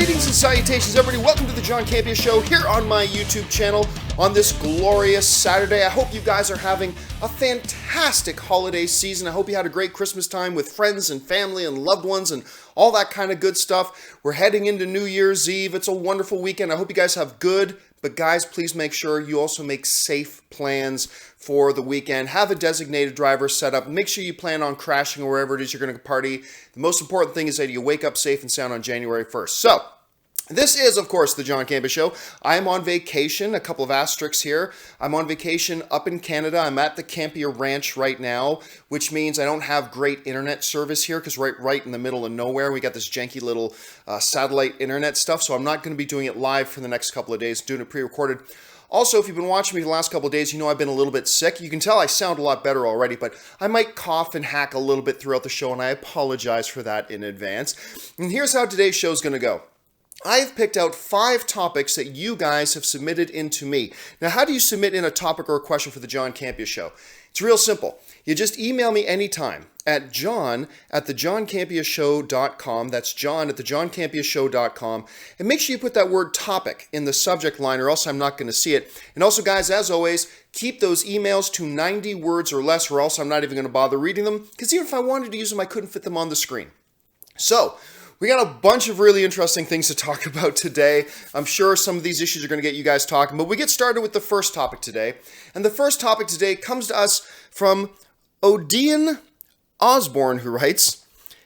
Greetings and salutations, everybody. Welcome to the John Campea Show here on my YouTube channel on this glorious Saturday. I hope you guys are having a fantastic holiday season. I hope you had a great Christmas time with friends and family and loved ones and all that kind of good stuff. We're heading into New Year's Eve. It's a wonderful weekend. I hope you guys have good, but guys, please make sure you also make safe plans for the weekend. Have a designated driver set up. Make sure you plan on crashing or wherever it is you're going to party. The most important thing is that you wake up safe and sound on January 1st. So, this is, of course, the John Campea Show. I am on vacation, a couple of asterisks here. I'm on vacation up in Canada. I'm at the Campea Ranch right now, which means I don't have great internet service here because right in the middle of nowhere, we got this janky little satellite internet stuff, so I'm not going to be doing it live for the next couple of days, doing it pre-recorded. Also, if you've been watching me the last couple of days, you know I've been a little bit sick. You can tell I sound a lot better already, but I might cough and hack a little bit throughout the show, and I apologize for that in advance. And here's how today's show is going to go. I've picked out 5 topics that you guys have submitted into me. Now, how do you submit in a topic or a question for the John Campea Show? It's real simple. You just email me anytime at john@thejohncampeashow.com. That's john@thejohncampeashow.com. And make sure you put that word topic in the subject line or else I'm not going to see it. And also, guys, as always, keep those emails to 90 words or less or else I'm not even going to bother reading them because even if I wanted to use them, I couldn't fit them on the screen. So, we got a bunch of really interesting things to talk about today. I'm sure some of these issues are going to get you guys talking, but we get started with the first topic today. And the first topic today comes to us from Odean Osborne, who writes,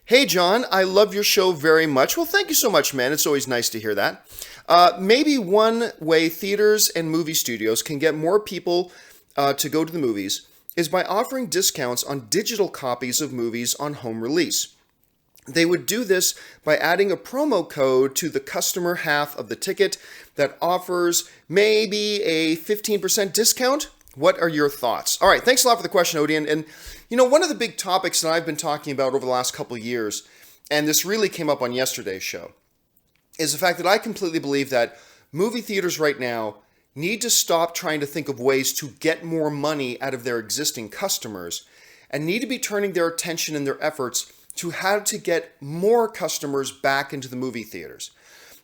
"Hey John, I love your show very much." Well, thank you so much, man. It's always nice to hear that. Maybe one way theaters and movie studios can get more people to go to the movies is by offering discounts on digital copies of movies on home release. They would do this by adding a promo code to the customer half of the ticket that offers maybe a 15% discount. What are your thoughts? All right, thanks a lot for the question, Odean. And, you know, one of the big topics that I've been talking about over the last couple of years, and this really came up on yesterday's show, is the fact that I completely believe that movie theaters right now need to stop trying to think of ways to get more money out of their existing customers and need to be turning their attention and their efforts to how to get more customers back into the movie theaters.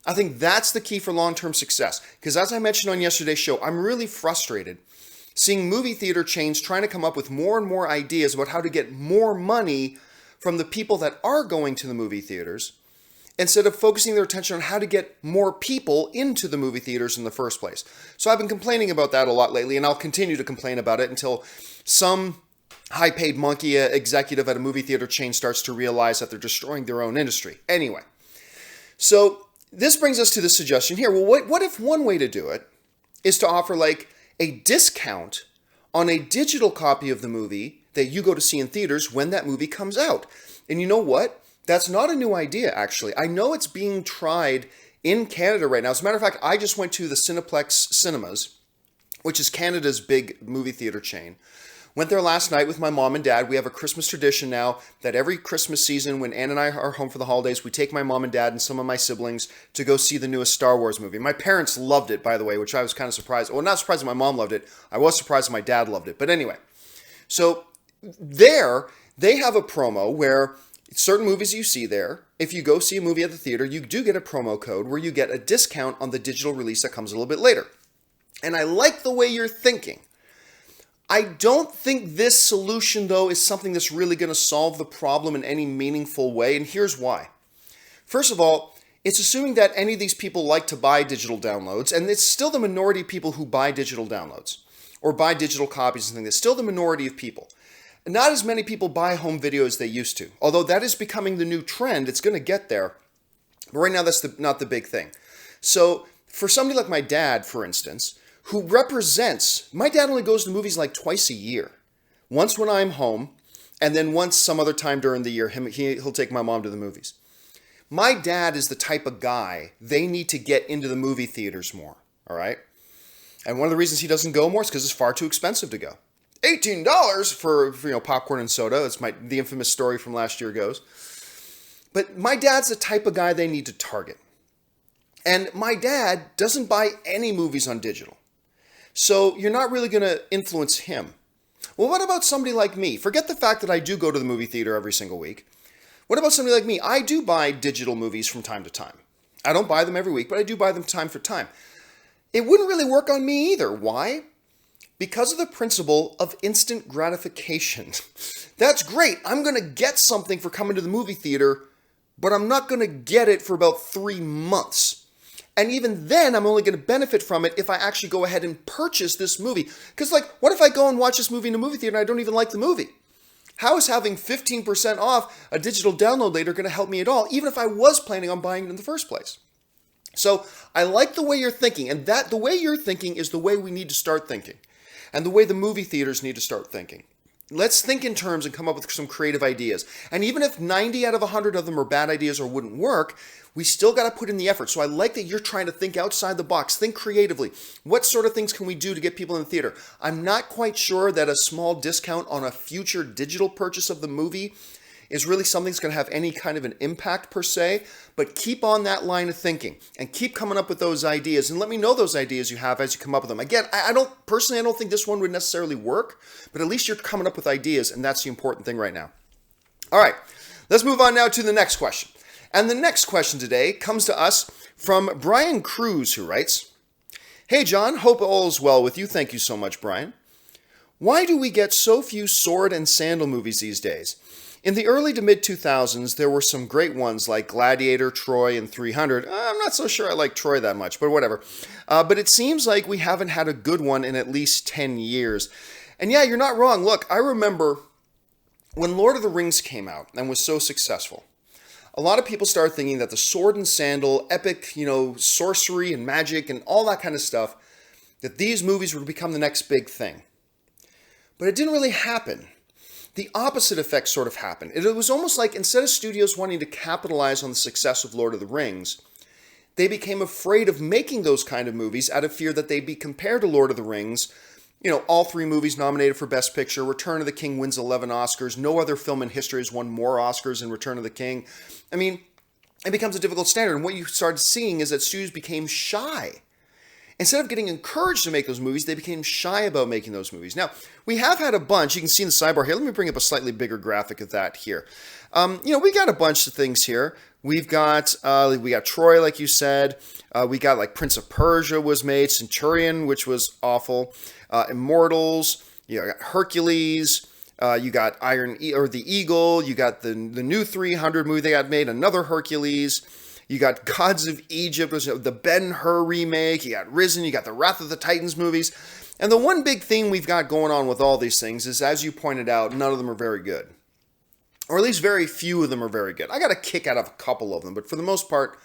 I think that's the key for long-term success. Because as I mentioned on yesterday's show, I'm really frustrated seeing movie theater chains trying to come up with more and more ideas about how to get more money from the people that are going to the movie theaters instead of focusing their attention on how to get more people into the movie theaters in the first place. So I've been complaining about that a lot lately, and I'll continue to complain about it until some high-paid monkey executive at a movie theater chain starts to realize that they're destroying their own industry. Anyway, so this brings us to the suggestion here. Well, what if one way to do it is to offer like a discount on a digital copy of the movie that you go to see in theaters when that movie comes out? And you know what? That's not a new idea, actually. I know it's being tried in Canada right now. As a matter of fact, I just went to the Cineplex Cinemas, which is Canada's big movie theater chain. Went there last night with my mom and dad. We have a Christmas tradition now that every Christmas season when Ann and I are home for the holidays, we take my mom and dad and some of my siblings to go see the newest Star Wars movie. My parents loved it, by the way, which I was kind of surprised. Well, not surprised that my mom loved it. I was surprised that my dad loved it. But anyway, so there they have a promo where certain movies you see there, if you go see a movie at the theater, you do get a promo code where you get a discount on the digital release that comes a little bit later. And I like the way you're thinking. I don't think this solution, though, is something that's really going to solve the problem in any meaningful way, and here's why. First of all, it's assuming that any of these people like to buy digital downloads, and it's still the minority of people who buy digital downloads or buy digital copies and things. It's still the minority of people. Not as many people buy home video as they used to, although that is becoming the new trend. It's going to get there, but right now that's not the big thing. So for somebody like my dad, for instance, who represents, my dad only goes to movies like twice a year. Once when I'm home, and then once some other time during the year, he'll take my mom to the movies. My dad is the type of guy they need to get into the movie theaters more, all right? And one of the reasons he doesn't go more is because it's far too expensive to go. $18 for popcorn and soda, it's the infamous story from last year goes. But my dad's the type of guy they need to target. And my dad doesn't buy any movies on digital. So you're not really going to influence him. Well, what about somebody like me? Forget the fact that I do go to the movie theater every single week. What about somebody like me? I do buy digital movies from time to time. I don't buy them every week, but I do buy them time for time. It wouldn't really work on me either. Why? Because of the principle of instant gratification. That's great. I'm going to get something for coming to the movie theater, but I'm not going to get it for about 3 months. And even then, I'm only going to benefit from it if I actually go ahead and purchase this movie. Because, what if I go and watch this movie in a movie theater and I don't even like the movie? How is having 15% off a digital download later going to help me at all, even if I was planning on buying it in the first place? So I like the way you're thinking, and the way you're thinking is the way we need to start thinking, and the way the movie theaters need to start thinking. Let's think in terms and come up with some creative ideas. And even if 90 out of 100 of them are bad ideas or wouldn't work, we still got to put in the effort. So I like that you're trying to think outside the box, think creatively. What sort of things can we do to get people in the theater? I'm not quite sure that a small discount on a future digital purchase of the movie is really something that's going to have any kind of an impact per se, but keep on that line of thinking and keep coming up with those ideas, and let me know those ideas you have as you come up with them. Again, I don't think this one would necessarily work, but at least you're coming up with ideas, and that's the important thing right now. All right, let's move on now to the next question. And the next question today comes to us from Bryan Kruse, who writes, "Hey John, hope all is well with you. Thank you so much, Brian. Why do we get so few sword and sandal movies these days? In the early to mid-2000s, there were some great ones like Gladiator, Troy, and 300. I'm not so sure I like Troy that much, but whatever. But it seems like we haven't had a good one in at least 10 years. And yeah, you're not wrong. Look, I remember when Lord of the Rings came out and was so successful, a lot of people started thinking that the sword and sandal, epic, sorcery and magic and all that kind of stuff, that these movies would become the next big thing. But it didn't really happen. The opposite effect sort of happened. It was almost like instead of studios wanting to capitalize on the success of Lord of the Rings, they became afraid of making those kind of movies out of fear that they'd be compared to Lord of the Rings. All 3 movies nominated for Best Picture. Return of the King wins 11 Oscars. No other film in history has won more Oscars than Return of the King. I mean, it becomes a difficult standard. And what you started seeing is that studios became shy. Instead of getting encouraged to make those movies, they became shy about making those movies. Now, we have had a bunch. You can see in the sidebar here. Let me bring up a slightly bigger graphic of that here. We got a bunch of things here. We got Troy, like you said. We got like Prince of Persia was made. Centurion, which was awful. Immortals. You got Hercules. You got the Eagle. You got the new 300 movie they got made. Another Hercules. You got Gods of Egypt, the Ben-Hur remake. You got Risen. You got the Wrath of the Titans movies. And the one big thing we've got going on with all these things is, as you pointed out, none of them are very good. Or at least very few of them are very good. I got a kick out of a couple of them, but for the most part,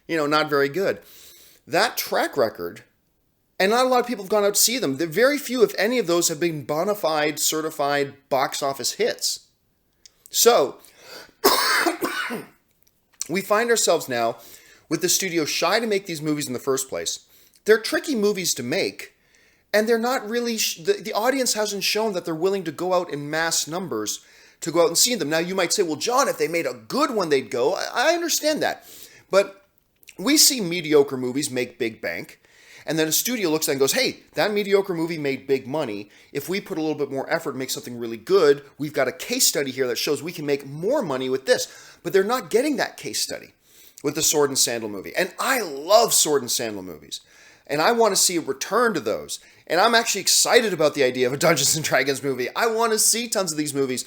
not very good. That track record, and not a lot of people have gone out to see them. Very few, if any of those, have been bona fide, certified box office hits. So we find ourselves now with the studio shy to make these movies in the first place. They're tricky movies to make, and they're not really, the audience hasn't shown that they're willing to go out in mass numbers to go out and see them. Now you might say, well, John, if they made a good one, they'd go. I understand that. But we see mediocre movies make big bank, and then a studio looks at it and goes, hey, that mediocre movie made big money. If we put a little bit more effort and make something really good, we've got a case study here that shows we can make more money with this. But they're not getting that case study with the Sword and Sandal movie. And I love Sword and Sandal movies. And I want to see a return to those. And I'm actually excited about the idea of a Dungeons & Dragons movie. I want to see tons of these movies.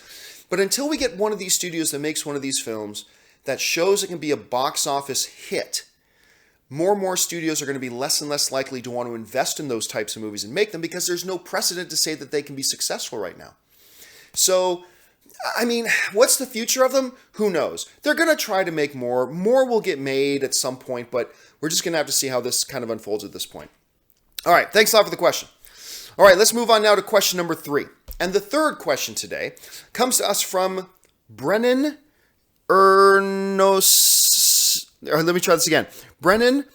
But until we get one of these studios that makes one of these films that shows it can be a box office hit, more and more studios are going to be less and less likely to want to invest in those types of movies and make them, because there's no precedent to say that they can be successful right now. So, I mean, what's the future of them? Who knows? They're going to try to make more. More will get made at some point, but we're just going to have to see how this kind of unfolds at this point. All right, thanks a lot for the question. All right, let's move on now to question number 3. And the third question today comes to us from Brennan Let me try this again. Brennan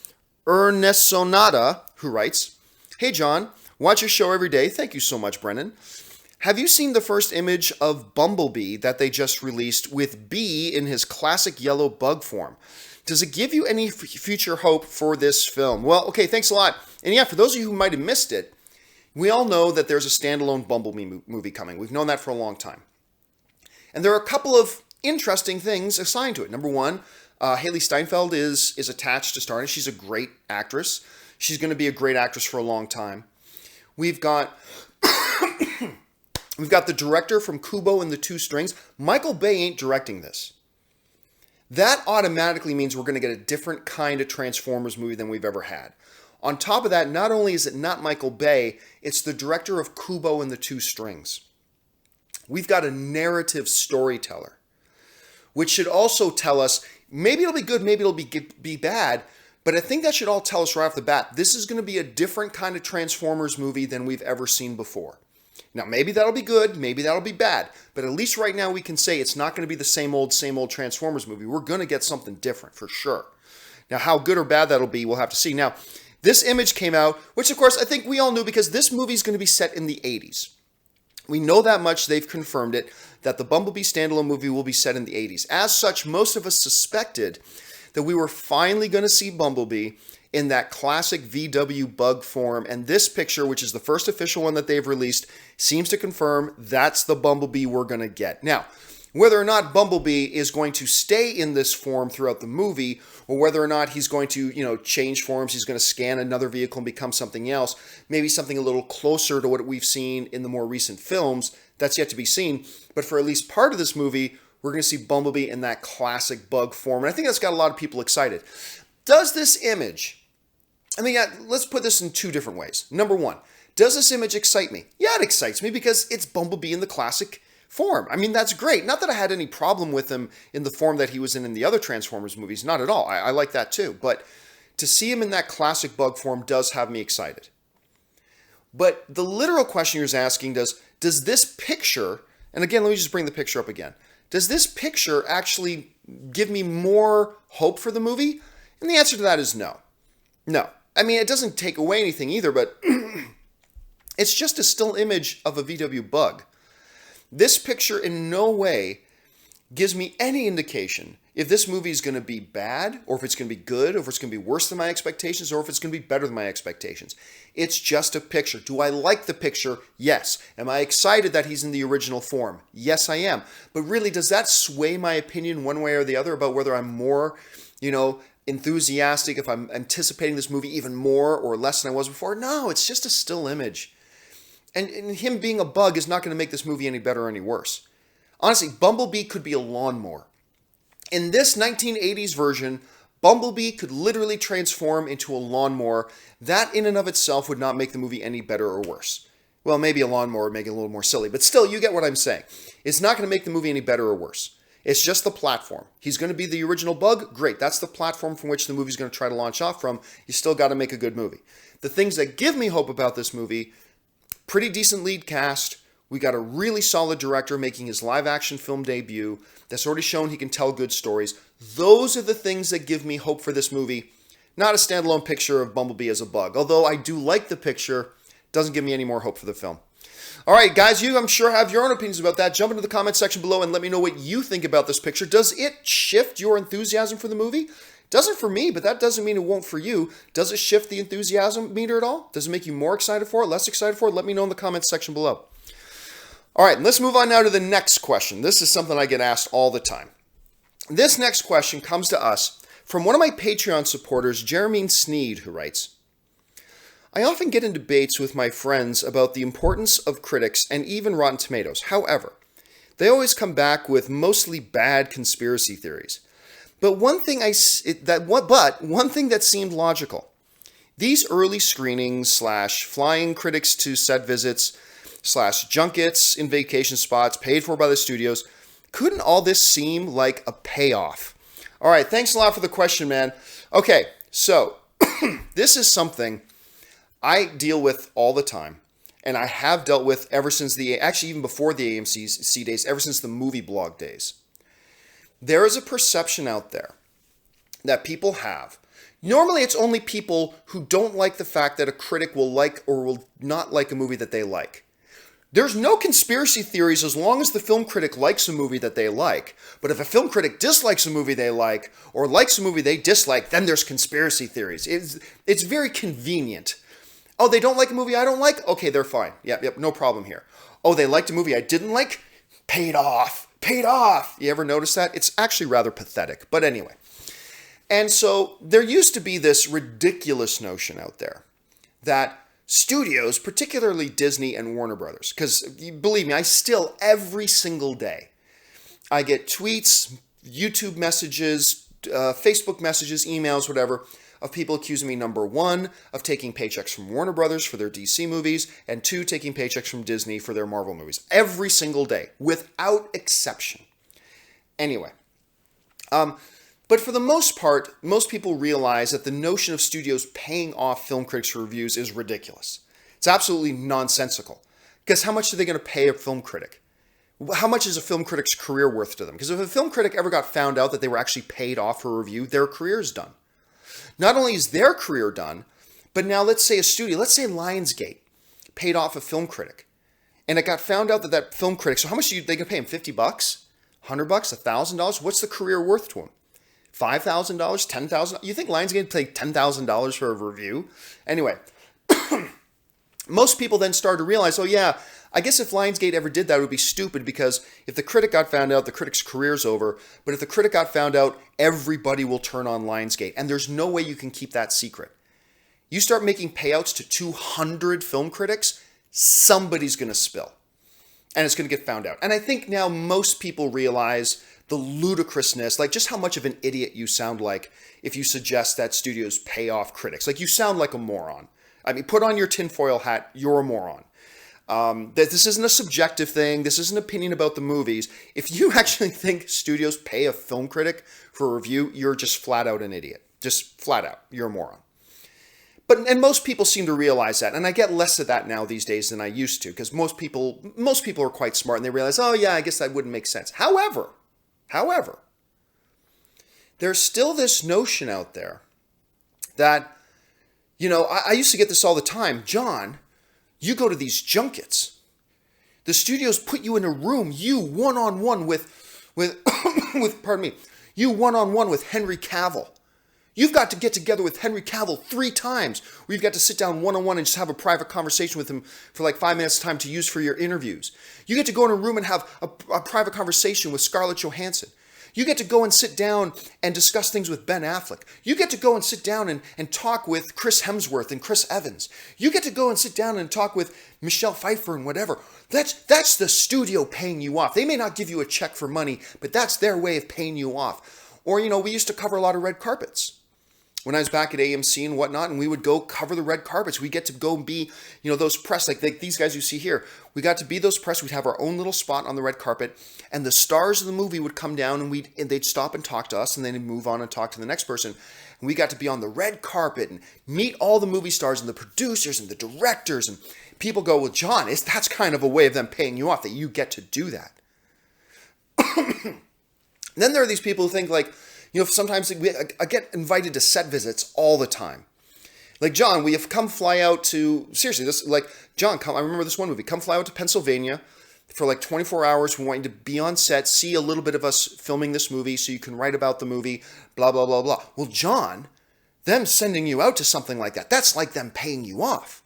Ernsonata, who writes, "Hey John, watch your show every day. Thank you so much, Brennan. Have you seen the first image of Bumblebee that they just released with Bee in his classic yellow bug form? Does it give you any future hope for this film?" Well, okay, thanks a lot. And yeah, for those of you who might have missed it, we all know that there's a standalone Bumblebee movie coming. We've known that for a long time. And there are a couple of interesting things assigned to it. Number one, Haley Steinfeld is attached to starring. She's a great actress. She's going to be a great actress for a long time. We've got we've got the director from Kubo and the Two Strings. Michael Bay ain't directing this. That automatically means we're going to get a different kind of Transformers movie than we've ever had. On top of that, not only is it not Michael Bay, it's the director of Kubo and the Two Strings. We've got a narrative storyteller, which should also tell us, maybe it'll be good, maybe it'll be bad, but I think that should all tell us right off the bat, this is going to be a different kind of Transformers movie than we've ever seen before. Now, maybe that'll be good, maybe that'll be bad, but at least right now we can say it's not going to be the same old Transformers movie. We're going to get something different for sure. Now, how good or bad that'll be, we'll have to see. Now, this image came out, which of course I think we all knew because this movie is going to be set in the 80s. We know that much, they've confirmed it, that the Bumblebee standalone movie will be set in the 80s. As such, most of us suspected that we were finally going to see Bumblebee in that classic VW bug form, and this picture, which is the first official one that they've released, seems to confirm that's the Bumblebee we're going to get. Now, whether or not Bumblebee is going to stay in this form throughout the movie, or whether or not he's going to, change forms, he's going to scan another vehicle and become something else, maybe something a little closer to what we've seen in the more recent films, that's yet to be seen. But for at least part of this movie, we're going to see Bumblebee in that classic bug form. And I think that's got a lot of people excited. Does this image, let's put this in two different ways. Number one, does this image excite me? Yeah, it excites me because it's Bumblebee in the classic form. That's great. Not that I had any problem with him in the form that he was in the other Transformers movies. Not at all. I like that too. But to see him in that classic bug form does have me excited. But the literal question you're asking, does this picture, and again, let me just bring the picture up again. Does this picture actually give me more hope for the movie? And the answer to that is no. No. It doesn't take away anything either, but it's just a still image of a VW bug. This picture in no way gives me any indication if this movie is going to be bad, or if it's going to be good, or if it's going to be worse than my expectations, or if it's going to be better than my expectations. It's just a picture. Do I like the picture? Yes. Am I excited that he's in the original form? Yes, I am. But really, does that sway my opinion one way or the other about whether I'm more, enthusiastic, if I'm anticipating this movie even more or less than I was before? No, it's just a still image. And him being a bug is not going to make this movie any better or any worse. Honestly, Bumblebee could be a lawnmower. In this 1980s version, Bumblebee could literally transform into a lawnmower. That in and of itself would not make the movie any better or worse. Well, maybe a lawnmower would make it a little more silly, but still, you get what I'm saying. It's not going to make the movie any better or worse. It's just the platform. He's going to be the original bug? Great. That's the platform from which the movie's going to try to launch off from. You still got to make a good movie. The things that give me hope about this movie: pretty decent lead cast. We got a really solid director making his live-action film debut that's already shown he can tell good stories. Those are the things that give me hope for this movie. Not a standalone picture of Bumblebee as a bug. Although I do like the picture, doesn't give me any more hope for the film. All right, guys, you, I'm sure, have your own opinions about that. Jump into the comment section below and let me know what you think about this picture. Does it shift your enthusiasm for the movie? Doesn't for me, but that doesn't mean it won't for you. Does it shift the enthusiasm meter at all? Does it make you more excited for it, less excited for it? Let me know in the comments section below. All right, let's move on now to the next question. This is something I get asked all the time. This next question comes to us from one of my Patreon supporters, Jeremy Sneed, who writes, I often get in debates with my friends about the importance of critics and even Rotten Tomatoes. However, they always come back with mostly bad conspiracy theories. But one thing that seemed logical. These early screenings / flying critics to set visits / junkets in vacation spots paid for by the studios, couldn't all this seem like a payoff? All right, thanks a lot for the question, man. Okay, so this is something I deal with all the time, and I have dealt with ever since even before the AMC days, ever since the movie blog days. There is a perception out there that people have. Normally, it's only people who don't like the fact that a critic will like or will not like a movie that they like. There's no conspiracy theories as long as the film critic likes a movie that they like. But if a film critic dislikes a movie they like or likes a movie they dislike, then there's conspiracy theories. It's very convenient. Oh, they don't like a movie I don't like? Okay, they're fine. Yep, no problem here. Oh, they liked a movie I didn't like? Paid off. You ever notice that? It's actually rather pathetic. But anyway, And so there used to be this ridiculous notion out there that studios, particularly Disney and Warner Brothers, because believe me, I still, every single day, I get tweets, YouTube messages, Facebook messages, emails, whatever, of people accusing me, number one, of taking paychecks from Warner Brothers for their DC movies, and two, taking paychecks from Disney for their Marvel movies. Every single day, without exception. Anyway, but for the most part, most people realize that the notion of studios paying off film critics for reviews is ridiculous. It's absolutely nonsensical. Because how much are they going to pay a film critic? How much is a film critic's career worth to them? Because if a film critic ever got found out that they were actually paid off for a review, their career's done. Not only is their career done, but now let's say a studio, let's say Lionsgate paid off a film critic. And it got found out that that film critic, so how much are they going to pay him? $50? $100? $1,000? What's the career worth to him? $5,000? $10,000? You think Lionsgate paid $10,000 for a review? Anyway, most people then start to realize, oh yeah, I guess if Lionsgate ever did that, it would be stupid, because if the critic got found out, the critic's career's over. But if the critic got found out, everybody will turn on Lionsgate. And there's no way you can keep that secret. You start making payouts to 200 film critics, somebody's going to spill. And it's going to get found out. And I think now most people realize the ludicrousness, like just how much of an idiot you sound like if you suggest that studios pay off critics. Like, you sound like a moron. I mean, put on your tinfoil hat, you're a moron. That this isn't a subjective thing. This is an opinion about the movies. If you actually think studios pay a film critic for a review, you're just flat out an idiot. Just flat out. You're a moron. And most people seem to realize that. And I get less of that now these days than I used to, because most people are quite smart and they realize, oh yeah, I guess that wouldn't make sense. However, there's still this notion out there that, you know, I used to get this all the time. John, you go to these junkets. The studios put you in a room, you one-on-one with pardon me, you one-on-one with Henry Cavill. You've got to get together with Henry Cavill 3 times, where you've got to sit down one-on-one and just have a private conversation with him for like 5 minutes time to use for your interviews. You get to go in a room and have a private conversation with Scarlett Johansson. You get to go and sit down and discuss things with Ben Affleck. You get to go and sit down and talk with Chris Hemsworth and Chris Evans. You get to go and sit down and talk with Michelle Pfeiffer and whatever. That's the studio paying you off. They may not give you a check for money, but that's their way of paying you off. Or, you know, we used to cover a lot of red carpets when I was back at AMC and whatnot, and we would go cover the red carpets. We get to go be, you know, those press, like these guys you see here. We got to be those press. We'd have our own little spot on the red carpet, and the stars of the movie would come down, and they'd stop and talk to us, and then they'd move on and talk to the next person. And we got to be on the red carpet and meet all the movie stars and the producers and the directors. And people go, well, John, that's kind of a way of them paying you off, that you get to do that. Then there are these people who think, like, you know, sometimes I get invited to set visits all the time. Like, John, we have come fly out to, seriously, this, like, John, I remember this one movie, come fly out to Pennsylvania for like 24 hours. We want you to be on set, see a little bit of us filming this movie so you can write about the movie, blah, blah, blah, blah. Well, John, them sending you out to something like that, that's like them paying you off.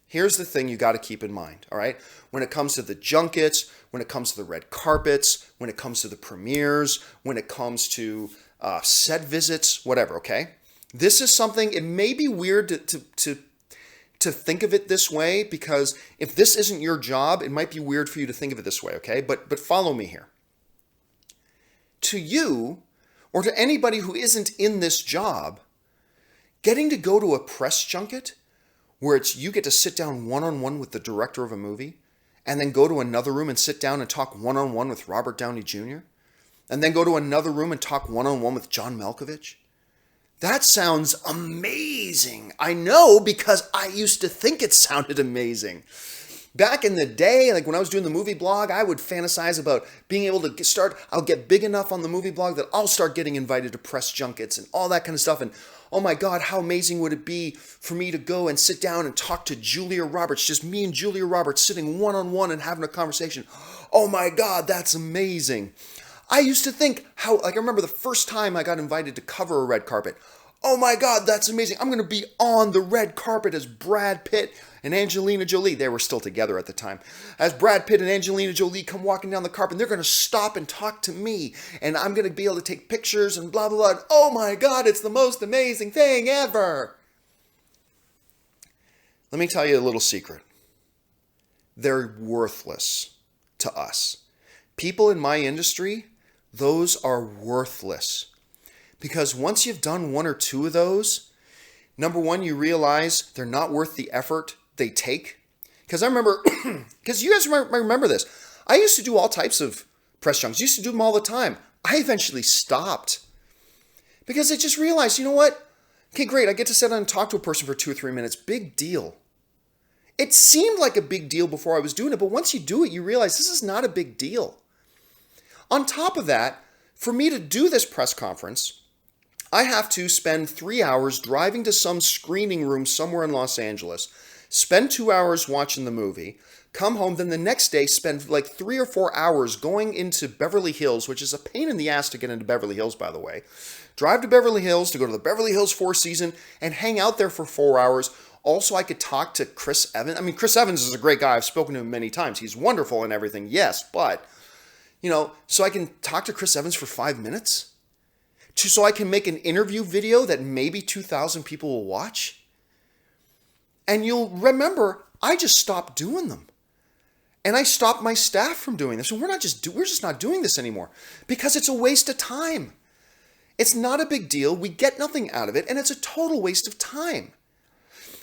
Here's the thing you got to keep in mind, all right? When it comes to the junkets, when it comes to the red carpets, when it comes to the premieres, when it comes to set visits, whatever, okay? This is something, it may be weird to think of it this way, because if this isn't your job, it might be weird for you to think of it this way, okay? But follow me here. To you, or to anybody who isn't in this job, getting to go to a press junket where you get to sit down one-on-one with the director of a movie, and then go to another room and sit down and talk one-on-one with Robert Downey Jr., and then go to another room and talk one-on-one with John Malkovich. That sounds amazing. I know, because I used to think it sounded amazing. Back in the day, like when I was doing the movie blog, I would fantasize about being able to I'll get big enough on the movie blog that I'll start getting invited to press junkets and all that kind of stuff. And oh my God, how amazing would it be for me to go and sit down and talk to Julia Roberts, just me and Julia Roberts sitting one-on-one and having a conversation. Oh my God, that's amazing. I used to think I remember the first time I got invited to cover a red carpet. Oh my God, that's amazing. I'm going to be on the red carpet as Brad Pitt and Angelina Jolie. They were still together at the time. As Brad Pitt and Angelina Jolie come walking down the carpet, they're going to stop and talk to me. And I'm going to be able to take pictures and blah, blah, blah. Oh my God, it's the most amazing thing ever. Let me tell you a little secret. They're worthless to us. People in my industry, those are worthless. Because once you've done one or two of those, number one, you realize they're not worth the effort they take. Because I remember, because you guys might remember this. I used to do all types of press junkets. Used to do them all the time. I eventually stopped. Because I just realized, you know what? Okay, great. I get to sit down and talk to a person for 2 or 3 minutes. Big deal. It seemed like a big deal before I was doing it. But once you do it, you realize this is not a big deal. On top of that, for me to do this press conference, I have to spend 3 hours driving to some screening room somewhere in Los Angeles, spend 2 hours watching the movie, come home, then the next day spend like 3 or 4 hours going into Beverly Hills, which is a pain in the ass to get into Beverly Hills, by the way. Drive to Beverly Hills to go to the Beverly Hills Four Seasons and hang out there for 4 hours. Also, I could talk to Chris Evans. I mean, Chris Evans is a great guy. I've spoken to him many times. He's wonderful and everything, yes, but, so I can talk to Chris Evans for 5 minutes? So I can make an interview video that maybe 2,000 people will watch? And you'll remember, I just stopped doing them. And I stopped my staff from doing this. And we're just not doing this anymore because it's a waste of time. It's not a big deal. We get nothing out of it, and it's a total waste of time.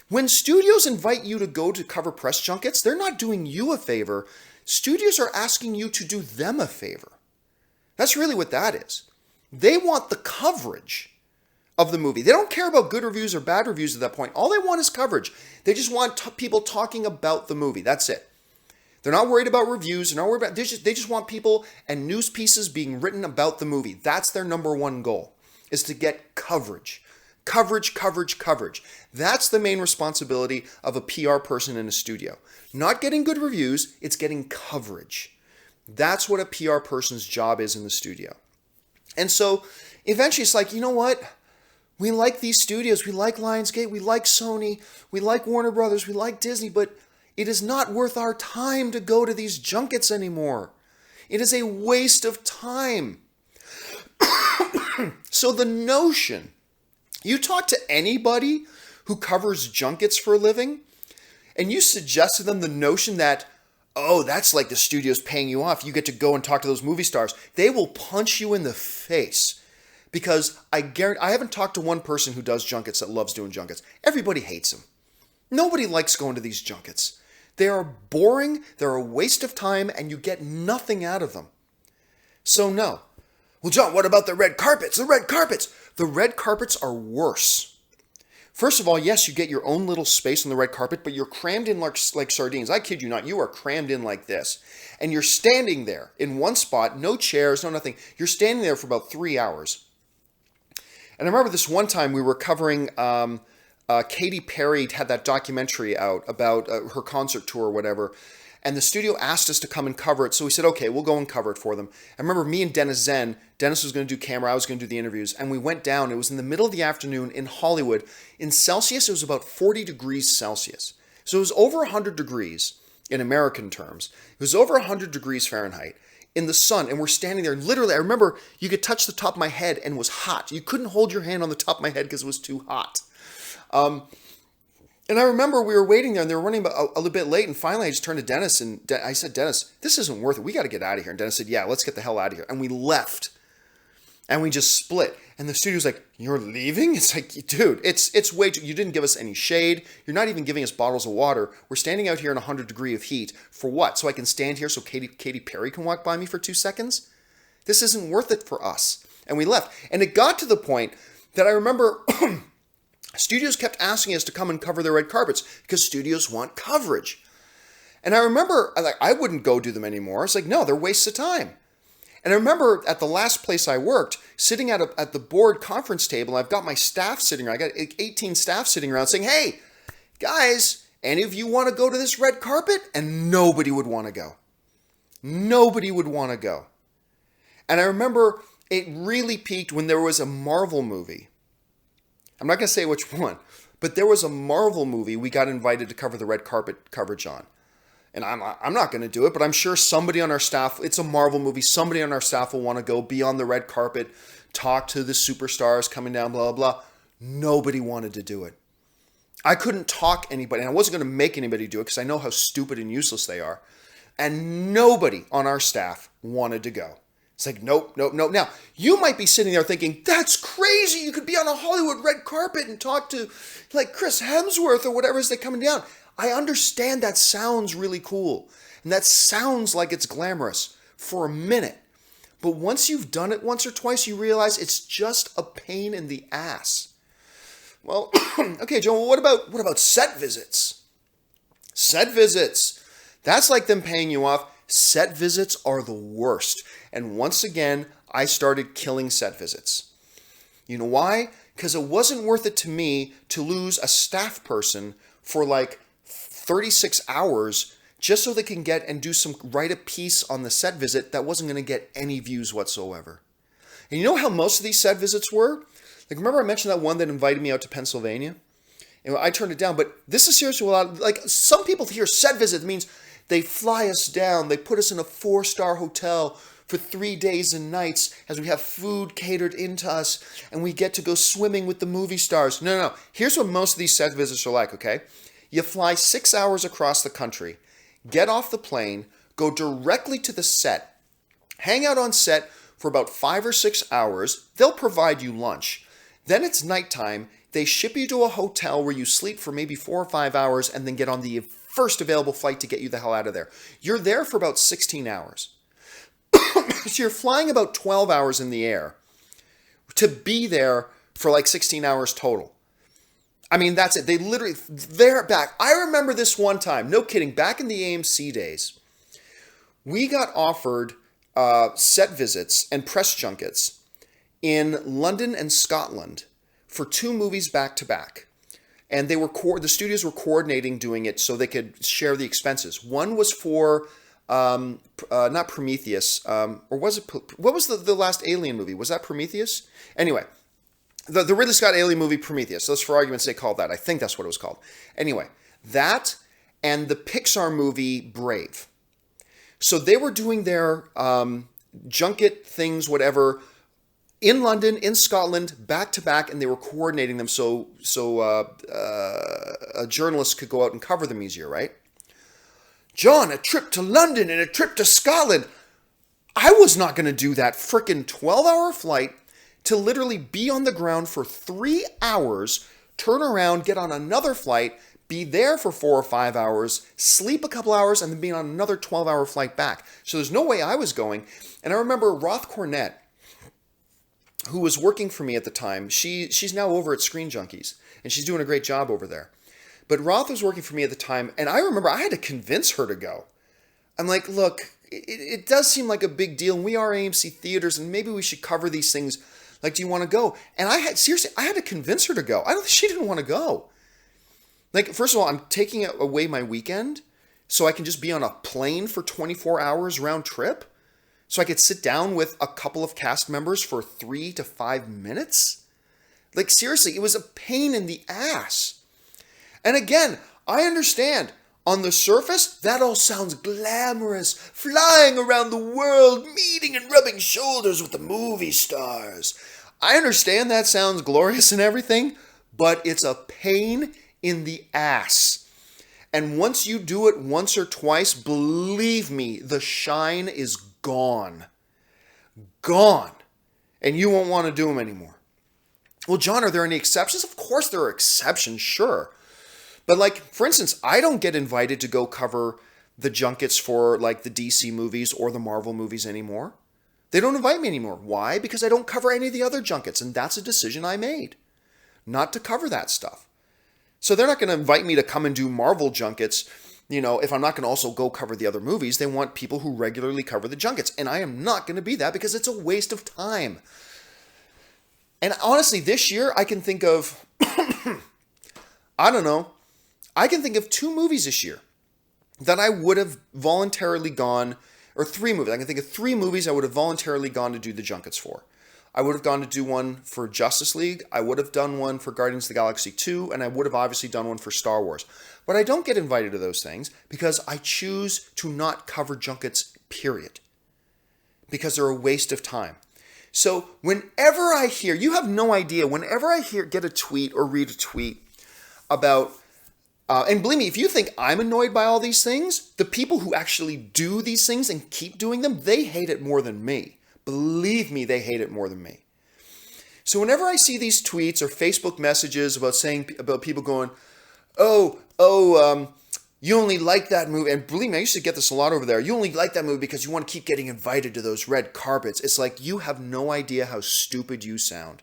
When studios invite you to go to cover press junkets, they're not doing you a favor. Studios are asking you to do them a favor. That's really what that is. They want the coverage of the movie. They don't care about good reviews or bad reviews at that point. All they want is coverage. They just want people talking about the movie. That's it. They're not worried about reviews. They're not worried about. They just want people and news pieces being written about the movie. That's their number one goal, is to get coverage. Coverage, coverage, coverage. That's the main responsibility of a PR person in a studio. Not getting good reviews, it's getting coverage. That's what a PR person's job is in the studio. And so eventually it's like, you know what? We like these studios. We like Lionsgate. We like Sony. We like Warner Brothers. We like Disney. But it is not worth our time to go to these junkets anymore. It is a waste of time. So the notion, you talk to anybody who covers junkets for a living, and you suggest to them the notion that, oh, that's like the studio's paying you off. You get to go and talk to those movie stars. They will punch you in the face because I haven't talked to one person who does junkets that loves doing junkets. Everybody hates them. Nobody likes going to these junkets. They are boring. They're a waste of time, and you get nothing out of them. So no. Well, John, what about the red carpets? The red carpets. The red carpets are worse. First of all, yes, you get your own little space on the red carpet, but you're crammed in like sardines. I kid you not. You are crammed in like this. And you're standing there in one spot, no chairs, no nothing. You're standing there for about 3 hours. And I remember this one time we were covering, Katy Perry had that documentary out about her concert tour or whatever. And the studio asked us to come and cover it. So we said, okay, we'll go and cover it for them. I remember me and Dennis Zen. Dennis was going to do camera. I was going to do the interviews. And we went down. It was in the middle of the afternoon in Hollywood. In Celsius, it was about 40 degrees Celsius. So it was over 100 degrees in American terms. It was over 100 degrees Fahrenheit in the sun. And we're standing there. Literally, I remember you could touch the top of my head and it was hot. You couldn't hold your hand on the top of my head because it was too hot. And I remember we were waiting there and they were running a little bit late. And finally I just turned to Dennis and I said, Dennis, this isn't worth it. We got to get out of here. And Dennis said, yeah, let's get the hell out of here. And we left and we just split. And the studio's like, you're leaving? It's like, dude, it's way too, you didn't give us any shade. You're not even giving us bottles of water. We're standing out here in 100 degrees of heat for what? So I can stand here so Katy Perry can walk by me for 2 seconds? This isn't worth it for us. And we left. And it got to the point that I remember studios kept asking us to come and cover their red carpets because studios want coverage. And I remember, I wouldn't go do them anymore. It's like, no, they're wastes of time. And I remember at the last place I worked, sitting at the board conference table, I've got my staff sitting around. I got 18 staff sitting around saying, hey, guys, any of you want to go to this red carpet? And nobody would want to go. Nobody would want to go. And I remember it really peaked when there was a Marvel movie. I'm not going to say which one, but there was a Marvel movie we got invited to cover the red carpet coverage on. And I'm not going to do it, but I'm sure somebody on our staff, it's a Marvel movie, somebody on our staff will want to go be on the red carpet, talk to the superstars coming down, blah, blah, blah. Nobody wanted to do it. I couldn't talk anybody, and I wasn't going to make anybody do it because I know how stupid and useless they are. And nobody on our staff wanted to go. It's like, nope, nope, nope. Now, you might be sitting there thinking, that's crazy. You could be on a Hollywood red carpet and talk to like Chris Hemsworth or whatever as they're coming down. I understand that sounds really cool. And that sounds like it's glamorous for a minute. But once you've done it once or twice, you realize it's just a pain in the ass. Well, okay, Joe, what about set visits? Set visits. That's like them paying you off. Set visits are the worst. And once again, I started killing set visits. You know why? Because it wasn't worth it to me to lose a staff person for like 36 hours just so they can get and write a piece on the set visit that wasn't going to get any views whatsoever. And you know how most of these set visits were? Like, remember I mentioned that one that invited me out to Pennsylvania? And I turned it down, but this is seriously a lot. Like, some people hear set visit means they fly us down, they put us in a 4-star hotel for 3 days and nights as we have food catered into us and we get to go swimming with the movie stars. No. Here's what most of these set visits are like, okay? You fly 6 hours across the country, get off the plane, go directly to the set, hang out on set for about 5 or 6 hours. They'll provide you lunch. Then it's nighttime. They ship you to a hotel where you sleep for maybe 4 or 5 hours and then get on the first available flight to get you the hell out of there. You're there for about 16 hours. So you're flying about 12 hours in the air to be there for like 16 hours total. I mean, that's it. They're back. I remember this one time, no kidding, back in the AMC days, we got offered set visits and press junkets in London and Scotland for 2 movies back to back. And the studios were coordinating doing it so they could share the expenses. One was for, not Prometheus, or was it, what was the last Alien movie? Was that Prometheus? Anyway, the Ridley Scott Alien movie Prometheus. Let's for argument's sake call that. I think that's what it was called. Anyway, that and the Pixar movie Brave. So they were doing their junket things, whatever, in London, in Scotland, back to back, and they were coordinating them so a journalist could go out and cover them easier, right? John, a trip to London and a trip to Scotland. I was not going to do that frickin' 12-hour flight to literally be on the ground for 3 hours, turn around, get on another flight, be there for 4 or 5 hours, sleep a couple hours, and then be on another 12-hour flight back. So there's no way I was going. And I remember Roth Cornett, who was working for me at the time. She's now over at Screen Junkies, and she's doing a great job over there. But Roth was working for me at the time, and I remember I had to convince her to go. I'm like, look, it does seem like a big deal, and we are AMC Theaters, and maybe we should cover these things. Like, do you want to go? And I had to convince her to go. She didn't want to go. Like, first of all, I'm taking away my weekend so I can just be on a plane for 24 hours round trip. So I could sit down with a couple of cast members for 3 to 5 minutes. Like, seriously, it was a pain in the ass. And again, I understand. On the surface, that all sounds glamorous. Flying around the world, meeting and rubbing shoulders with the movie stars. I understand that sounds glorious and everything, but it's a pain in the ass. And once you do it once or twice, believe me, the shine is gone. Gone. And you won't want to do them anymore. Well, John, are there any exceptions? Of course there are exceptions, sure. But like, for instance, I don't get invited to go cover the junkets for like the DC movies or the Marvel movies anymore. They don't invite me anymore. Why? Because I don't cover any of the other junkets, and that's a decision I made, not to cover that stuff. So they're not going to invite me to come and do Marvel junkets, if I'm not going to also go cover the other movies. They want people who regularly cover the junkets, and I am not going to be that because it's a waste of time. And honestly, this year I can think of, I can think of 2 movies this year that I would have voluntarily gone, or 3 movies. I can think of 3 movies I would have voluntarily gone to do the junkets for. I would have gone to do one for Justice League. I would have done one for Guardians of the Galaxy 2, and I would have obviously done one for Star Wars. But I don't get invited to those things because I choose to not cover junkets, period. Because they're a waste of time. So whenever I hear, you have no idea, whenever I get a tweet or read a tweet about, and believe me, if you think I'm annoyed by all these things, the people who actually do these things and keep doing them, they hate it more than me. Believe me, they hate it more than me. So whenever I see these tweets or Facebook messages about people going, you only like that movie, and believe me, I used to get this a lot over there. You only like that movie because you want to keep getting invited to those red carpets. It's like, you have no idea how stupid you sound.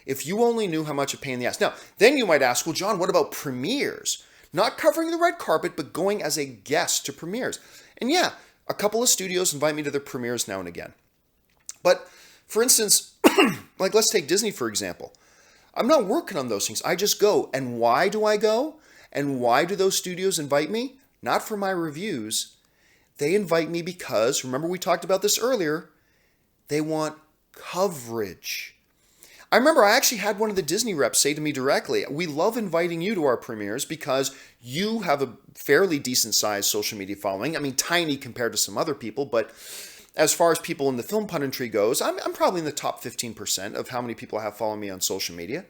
If you only knew how much a pain in the ass. Now, then you might ask, well, John, what about premieres? Not covering the red carpet, but going as a guest to premieres. And yeah, a couple of studios invite me to their premieres now and again. But for instance, like let's take Disney, for example. I'm not working on those things. I just go. And why do I go? And why do those studios invite me? Not for my reviews. They invite me because, remember we talked about this earlier, they want coverage. I remember I actually had one of the Disney reps say to me directly, we love inviting you to our premieres because you have a fairly decent sized social media following. I mean, tiny compared to some other people, but as far as people in the film punditry goes, I'm probably in the top 15% of how many people have followed me on social media.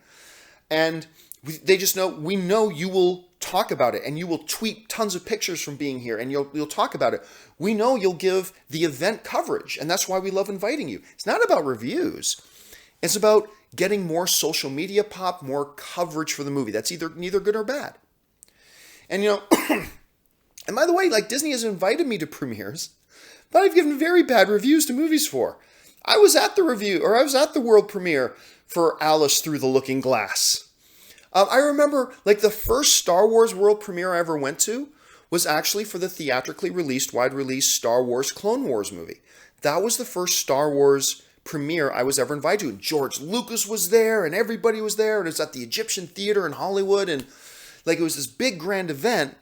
And they just know, we know you will talk about it and you will tweet tons of pictures from being here and you'll talk about it. We know you'll give the event coverage, and that's why we love inviting you. It's not about reviews. It's about getting more social media pop, more coverage for the movie. That's neither good or bad. And and by the way, like Disney has invited me to premieres, but I've given very bad reviews to movies for. I was at the world premiere for Alice Through the Looking Glass. I remember, like, the first Star Wars world premiere I ever went to was actually for the theatrically released, wide-release Star Wars Clone Wars movie. That was the first Star Wars premiere I was ever invited to. And George Lucas was there, and everybody was there, and it was at the Egyptian Theater in Hollywood, and, like, it was this big, grand event.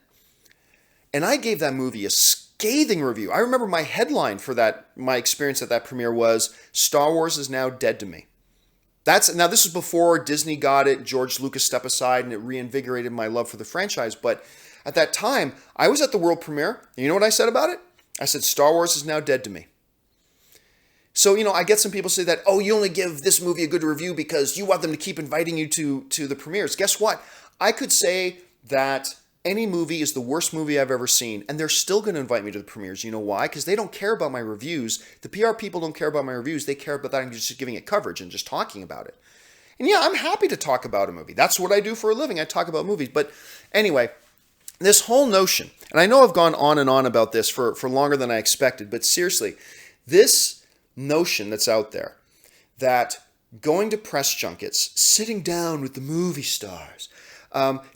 And I gave that movie a scathing review. I remember my headline for my experience at that premiere was, Star Wars is now dead to me. Now, this is before Disney got it, George Lucas stepped aside, and it reinvigorated my love for the franchise. But at that time, I was at the world premiere. And you know what I said about it? I said, Star Wars is now dead to me. So, I get some people say that, you only give this movie a good review because you want them to keep inviting you to the premieres. Guess what? I could say that any movie is the worst movie I've ever seen, and they're still going to invite me to the premieres. You know why? Because they don't care about my reviews. The PR people don't care about my reviews. They care about that I'm just giving it coverage and just talking about it. And yeah, I'm happy to talk about a movie. That's what I do for a living. I talk about movies. But anyway, this whole notion, and I know I've gone on and on about this for longer than I expected, but seriously, this notion that's out there that going to press junkets, sitting down with the movie stars,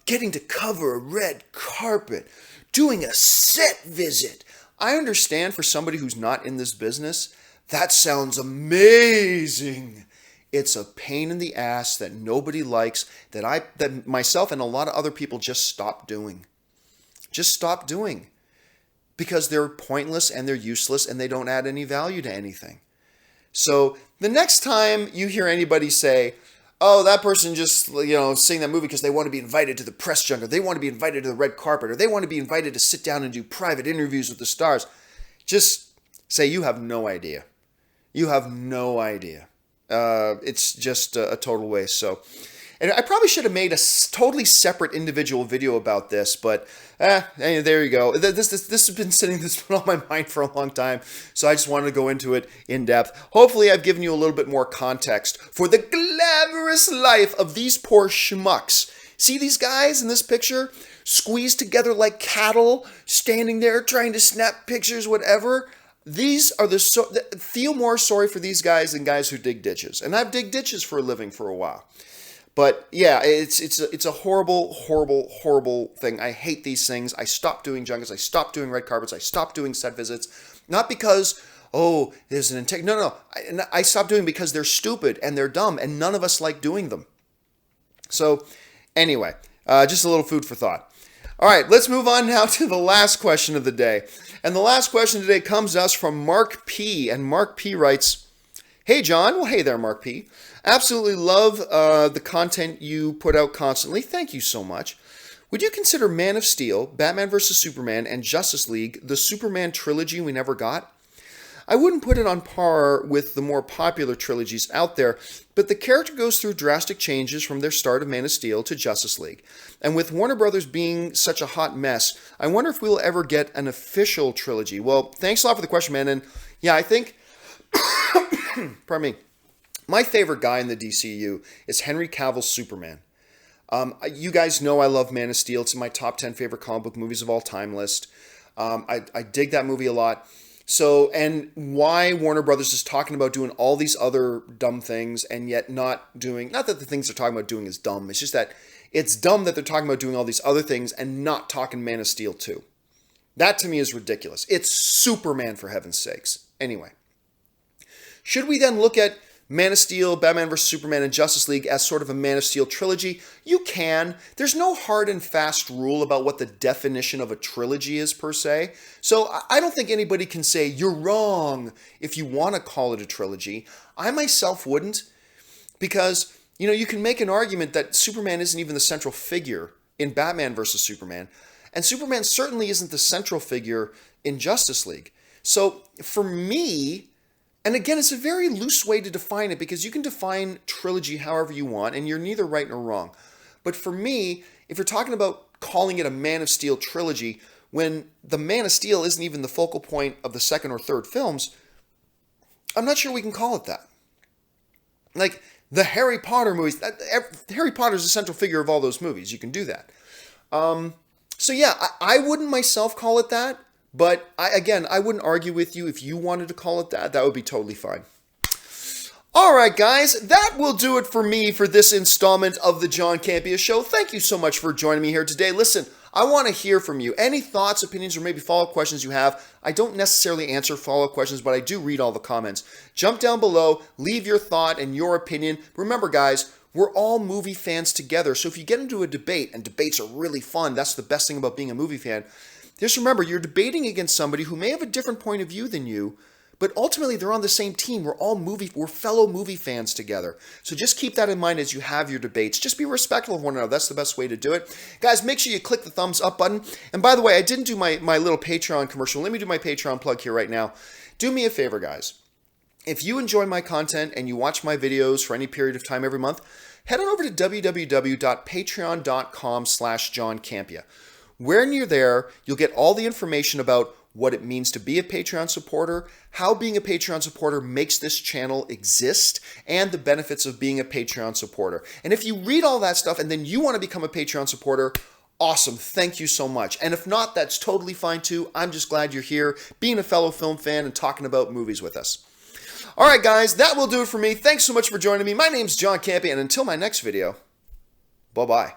getting to cover a red carpet, doing a set visit. I understand for somebody who's not in this business, that sounds amazing. It's a pain in the ass that nobody likes, that myself and a lot of other people just stop doing. Just stop doing. Because they're pointless and they're useless and they don't add any value to anything. So the next time you hear anybody say, that person just, seeing that movie because they want to be invited to the press junket, they want to be invited to the red carpet, or they want to be invited to sit down and do private interviews with the stars, just say, you have no idea. You have no idea. It's just a total waste. So, and I probably should have made a totally separate individual video about this, but there you go. This has been on my mind for a long time, so I just wanted to go into it in depth. Hopefully, I've given you a little bit more context for the glamorous life of these poor schmucks. See these guys in this picture? Squeezed together like cattle, standing there trying to snap pictures, whatever. These are feel more sorry for these guys than guys who dig ditches. And I've digged ditches for a living for a while. But yeah, it's a horrible, horrible, horrible thing. I hate these things. I stopped doing junkets. I stopped doing red carpets. I stopped doing set visits. Not because, there's an integrity. No. I stopped doing because they're stupid and they're dumb and none of us like doing them. So anyway, just a little food for thought. All right, let's move on now to the last question of the day. And the last question today comes to us from Marc P. And Marc P writes, Hey, John. Well, hey there, Marc P. Absolutely love the content you put out constantly. Thank you so much. Would you consider Man of Steel, Batman vs. Superman, and Justice League the Superman trilogy we never got? I wouldn't put it on par with the more popular trilogies out there, but the character goes through drastic changes from their start of Man of Steel to Justice League. And with Warner Brothers being such a hot mess, I wonder if we'll ever get an official trilogy. Well, thanks a lot for the question, man. And yeah, I think, pardon me, my favorite guy in the DCU is Henry Cavill's Superman. You guys know I love Man of Steel. It's in my top 10 favorite comic book movies of all time list. I dig that movie a lot. So, and why Warner Brothers is talking about doing all these other dumb things and yet not doing, not that the things they're talking about doing is dumb, it's just that it's dumb that they're talking about doing all these other things and not talking Man of Steel too. That to me is ridiculous. It's Superman, for heaven's sakes. Anyway, should we then look at Man of Steel, Batman vs. Superman, and Justice League as sort of a Man of Steel trilogy? You can. There's no hard and fast rule about what the definition of a trilogy is per se. So I don't think anybody can say you're wrong if you want to call it a trilogy. I myself wouldn't, because, you can make an argument that Superman isn't even the central figure in Batman vs. Superman, and Superman certainly isn't the central figure in Justice League. So for me, and again, it's a very loose way to define it because you can define trilogy however you want and you're neither right nor wrong. But for me, if you're talking about calling it a Man of Steel trilogy, when the Man of Steel isn't even the focal point of the second or third films, I'm not sure we can call it that. Like the Harry Potter movies, Harry Potter's the central figure of all those movies. You can do that. So yeah, I wouldn't myself call it that. But I wouldn't argue with you if you wanted to call it that. That would be totally fine. All right, guys, that will do it for me for this installment of the John Campea Show. Thank you so much for joining me here today. Listen, I want to hear from you. Any thoughts, opinions, or maybe follow-up questions you have. I don't necessarily answer follow-up questions, but I do read all the comments. Jump down below, leave your thought and your opinion. Remember, guys, we're all movie fans together. So if you get into a debate, and debates are really fun, that's the best thing about being a movie fan. Just remember, you're debating against somebody who may have a different point of view than you, but ultimately they're on the same team. We're fellow movie fans together. So just keep that in mind as you have your debates. Just be respectful of one another. That's the best way to do it. Guys, make sure you click the thumbs up button. And by the way, I didn't do my little Patreon commercial. Let me do my Patreon plug here right now. Do me a favor, guys. If you enjoy my content and you watch my videos for any period of time every month, head on over to www.patreon.com/John Campea. When you're there, you'll get all the information about what it means to be a Patreon supporter, how being a Patreon supporter makes this channel exist, and the benefits of being a Patreon supporter. And if you read all that stuff and then you want to become a Patreon supporter, awesome. Thank you so much. And if not, that's totally fine too. I'm just glad you're here, being a fellow film fan and talking about movies with us. All right, guys, that will do it for me. Thanks so much for joining me. My name's John Campea, and until my next video, bye-bye.